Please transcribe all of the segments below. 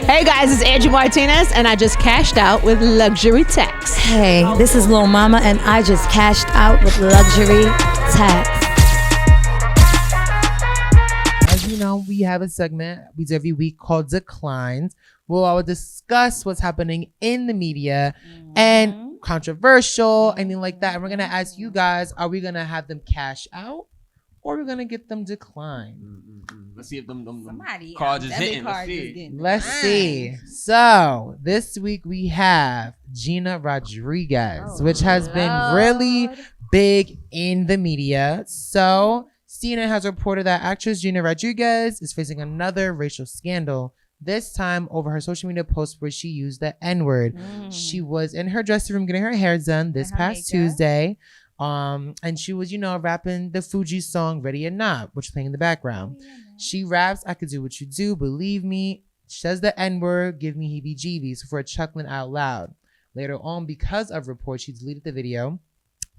Hey guys, it's Angie Martinez, and I just cashed out with Luxury Tax. Hey, this is Lil Mama, and I just cashed out with Luxury Tax. As you know, we have a segment we do every week called Declines. We'll always discuss what's happening in the media and controversial, anything like that. And we're going to ask you guys, are we going to have them cash out or are we going to get them declined? Let's see if them Somebody cards is debit hitting. card is getting Let's declined. see. So this week we have Gina Rodriguez, which has been really big in the media. So CNN has reported that actress Gina Rodriguez is facing another racial scandal, this time over her social media post where she used the N-word. She was in her dressing room getting her hair done this past Tuesday. And she was, rapping the Fuji song Ready or Not, which is playing in the background. She raps, I could do what you do, believe me. She says the N-word, give me heebie-jeebies for chuckling out loud. Later on, because of reports, she deleted the video.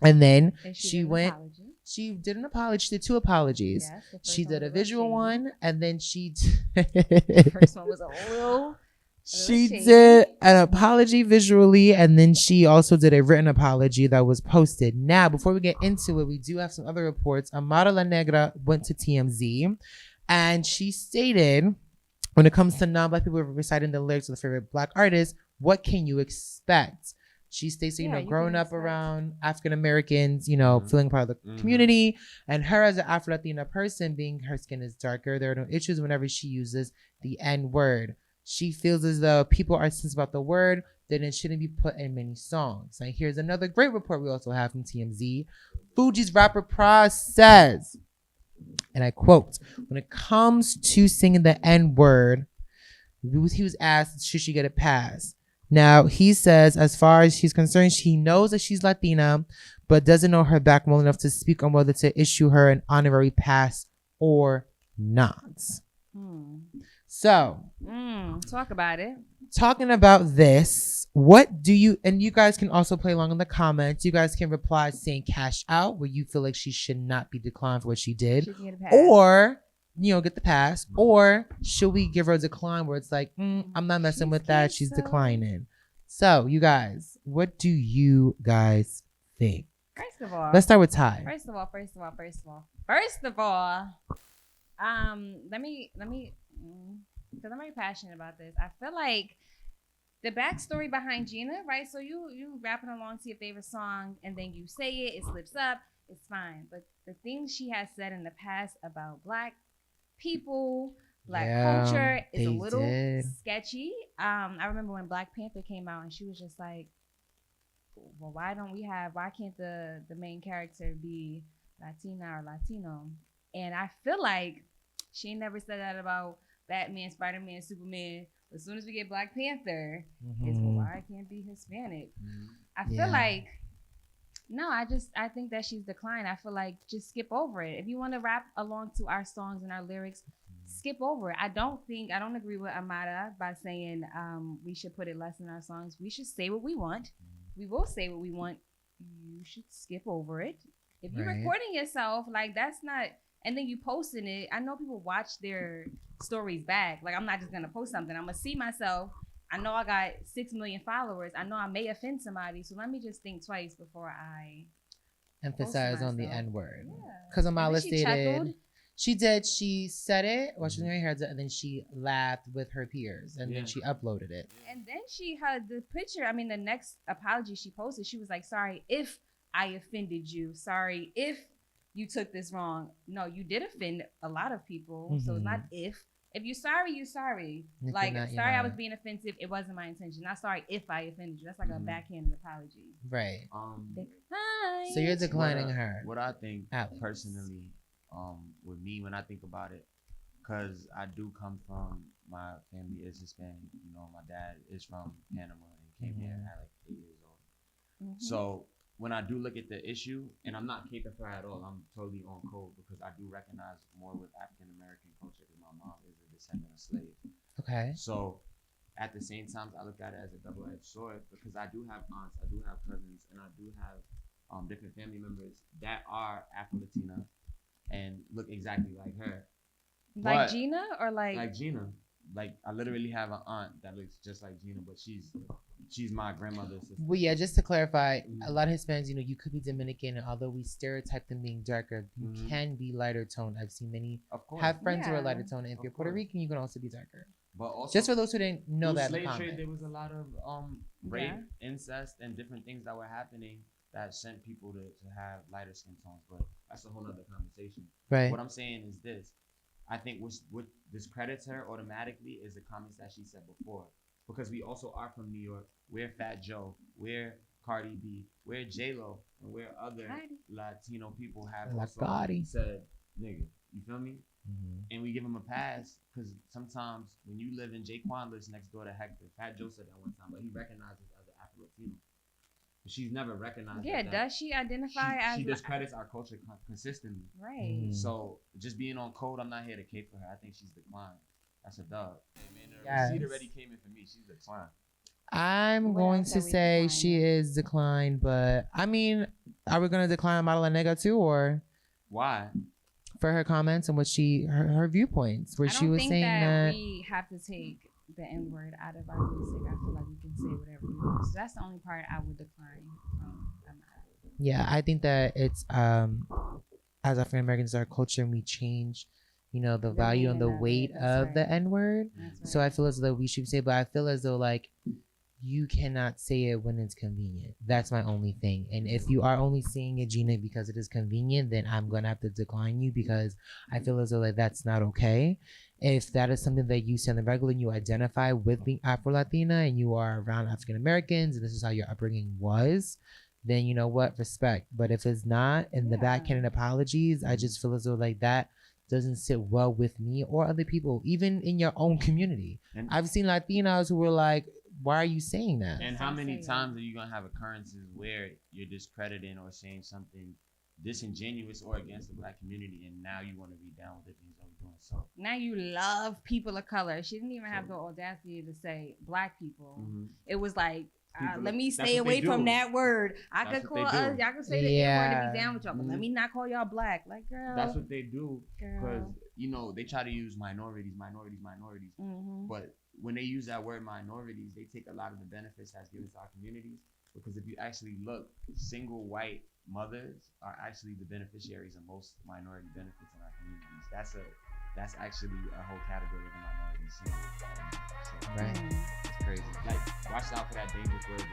And then she did an apology. She did two apologies. Yes, she did a visual one, and then The first one was a little she did an apology visually, and then she also did a written apology that was posted. Now, before we get into it, we do have some other reports. Amara La Negra went to TMZ, and she stated, when it comes to non-Black people reciting the lyrics of the favorite Black artist, what can you expect? She states, growing up around African Americans, feeling part of the community, and her as an Afro-Latina person, being her skin is darker, there are no issues whenever she uses the N-word. She feels as though people are sensitive about the word, then it shouldn't be put in many songs. And here's another great report we also have from TMZ. Fuji's rapper Pras says, and I quote, when it comes to singing the N-word, he was asked, should she get a pass? Now, he says, as far as she's concerned, he knows that she's Latina, but doesn't know her back well enough to speak on whether to issue her an honorary pass or not. So, talk about it. Talking about this, what do you, and you guys can also play along in the comments. You guys can reply saying cash out, where you feel like she should not be declined for what she did. She can get a pass. Or, get the pass. Or should we give her a decline where it's like, I'm not messing with that. She's declining. So, you guys, what do you guys think? First of all, let's start with Tai. First of all, let me, because I'm very passionate about this. I feel like the backstory behind Gina, right? So you rapping along to your favorite song, and then you say it slips up, it's fine. But the things she has said in the past about Black people, Black culture is a little sketchy. I remember when Black Panther came out, and she was just like, well, why can't the main character be Latina or Latino? And I feel like she ain't never said that about Batman, Spider-Man, Superman. As soon as we get Black Panther, it's why I can't be Hispanic. I feel like, no, I think that she's declined. I feel like just skip over it. If you want to rap along to our songs and our lyrics, skip over it. I don't agree with Amada by saying we should put it less in our songs. We should say what we want. We will say what we want. You should skip over it. If you're recording yourself, like that's not, and then you posting it, I know people watch their stories back. Like, I'm not just gonna post something. I'm gonna see myself. I know I got 6 million followers. I know I may offend somebody. So let me just think twice before I emphasize on the N-word. Because Amala stated, she did. She said it while she was in her hair, and then she laughed with her peers, and then she uploaded it. And then she had the picture. I mean, the next apology she posted, she was like, sorry if I offended you. Sorry if you took this wrong. No, you did offend a lot of people. So it's not if. If you're sorry, you're sorry. Like, sorry, I was being offensive. It wasn't my intention. Not sorry if I offended you. That's like a backhanded apology. Right. Decline. So you're declining her. What I think personally, with me when I think about it, because I do come from, my family is Hispanic. My dad is from Panama and came here at like 8 years old. So when I do look at the issue, and I'm not caper for at all, I'm totally on code because I do recognize more with African American culture because my mom is a descendant of slaves. Okay. So at the same time, I look at it as a double-edged sword because I do have aunts, I do have cousins, and I do have different family members that are Afro-Latina and look exactly like her. Like Gina or like? Like Gina. like I literally have an aunt that looks just like Gina, but she's my grandmother's sister. Well, yeah, just to clarify, a lot of Hispanics, you could be Dominican, and although we stereotype them being darker, you can be lighter toned. I've seen many have friends who are lighter toned, and if you're Puerto Rican, you can also be darker. But also, just for those who didn't know that, slave trade, there was a lot of rape, incest, and different things that were happening that sent people to have lighter skin tones. But that's a whole other conversation. Right. What I'm saying is this. I think what discredits her automatically is the comments that she said before. Because we also are from New York. We're Fat Joe. We're Cardi B. We're J-Lo. And we're other Latino people have also said, nigga. You feel me? And we give him a pass because sometimes when you live in Jaquan lives next door to Hector. Fat Joe said that one time, but he recognizes as an Afro-Latino. She's never recognized. Yeah, does she identify as? She discredits our culture consistently. Right. So just being on code, I'm not here to cape for her. I think she's declined. That's a dub. Hey, man, yes. Receipt already came in for me. She's declined. I'm going to say she is declined, but I mean, are we going to decline Model Nega too, or why? For her comments and what her viewpoints, where she was saying that we have to take the N-word out of our music. I feel like we can say whatever we want. So that's the only part I would decline from. Yeah, I think that it's as African Americans, our culture, and we change, the value and the weight of the N-word. Right. So I feel as though we should say, but I feel as though like you cannot say it when it's convenient. That's my only thing. And if you are only saying it, Gina, because it is convenient, then I'm gonna have to decline you because I feel as though like that's not okay. If that is something that you say on the regular and you identify with being Afro-Latina and you are around African Americans and this is how your upbringing was, then you know what, respect. But if it's not, and the backhanded apologies, I just feel as though like that doesn't sit well with me or other people, even in your own community. And I've seen Latinos who were like, why are you saying that? And how many times are you going to have occurrences where you're discrediting or saying something disingenuous or against the black community, and now you want to be down with the things that we're doing? So now you love people of color. She didn't even have the audacity to say black people. It was like, let me stay away from that word. I could call us, y'all could say the N-word and be down with y'all, but let me not call y'all black. Like, girl. That's what they do. Because, they try to use minorities. But when they use that word minorities, they take a lot of the benefits that's given to our communities. Because if you actually look, single white mothers are actually the beneficiaries of most minority benefits in our communities. That's actually a whole category of the minorities. So, right. It's crazy. Like, watch out for that dangerous word